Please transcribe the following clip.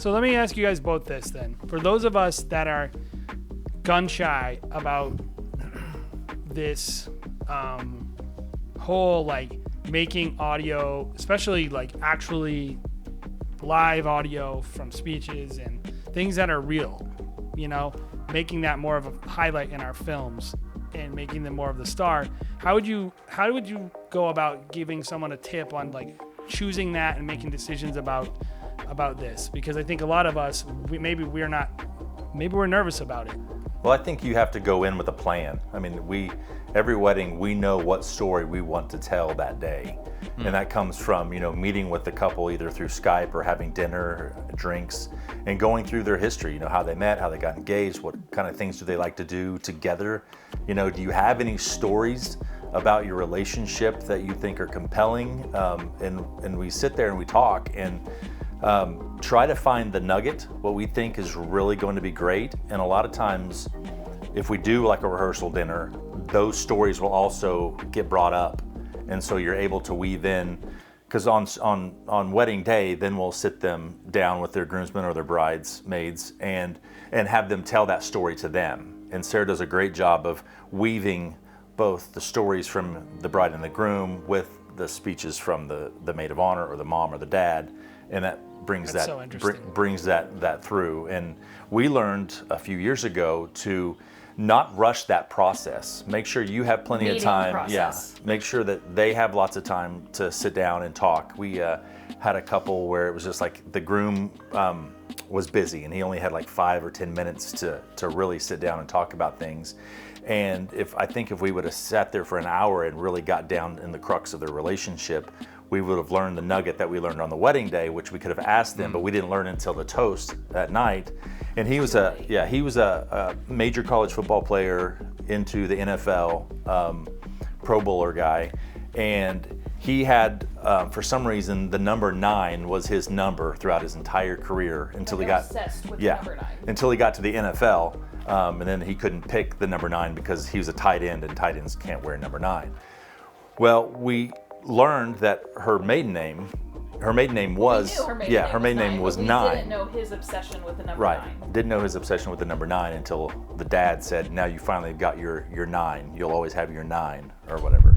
So let me ask you guys both this then. For those of us that are gun shy about this whole like making audio, especially like actually live audio from speeches and things that are real, you know, making that more of a highlight in our films and making them more of the star. How would you go about giving someone a tip on like choosing that and making decisions about this? Because I think a lot of us, maybe we're nervous about it. Well, I think you have to go in with a plan. I mean, every wedding, we know what story we want to tell that day. And that comes from, meeting with the couple either through Skype or having dinner, drinks, and going through their history, how they met, how they got engaged, what kind of things do they like to do together. Do you have any stories about your relationship that you think are compelling? And we sit there and we talk and try to find the nugget, what we think is really going to be great. And a lot of times, if we do like a rehearsal dinner, those stories will also get brought up. And so you're able to weave in, because on wedding day, then we'll sit them down with their groomsmen or their bridesmaids and have them tell that story to them. And Sarah does a great job of weaving both the stories from the bride and the groom with the speeches from the maid of honor or the mom or the dad, and that brings that through. And we learned a few years ago to not rush that process. Make sure you have plenty of time. Process. Yeah. Make sure that they have lots of time to sit down and talk. We had a couple where it was just like the groom was busy and he only had like 5 or 10 minutes to really sit down and talk about things. And I think if we would have sat there for an hour and really got down in the crux of their relationship, we would have learned the nugget that we learned on the wedding day, which we could have asked them, but we didn't learn until the toast that night. And he was a major college football player into the NFL, Pro Bowler guy, and he had, for some reason, the number 9 was his number throughout his entire career until he got obsessed with the number 9. Until he got to the NFL, and then he couldn't pick the number 9 because he was a tight end, and tight ends can't wear number 9. Well, we learned that her maiden name was her maiden name was 9. We didn't know his obsession with the number 9. Right. Didn't know his obsession with the number 9 until the dad said, "Now you finally got your 9. You'll always have your 9," or whatever.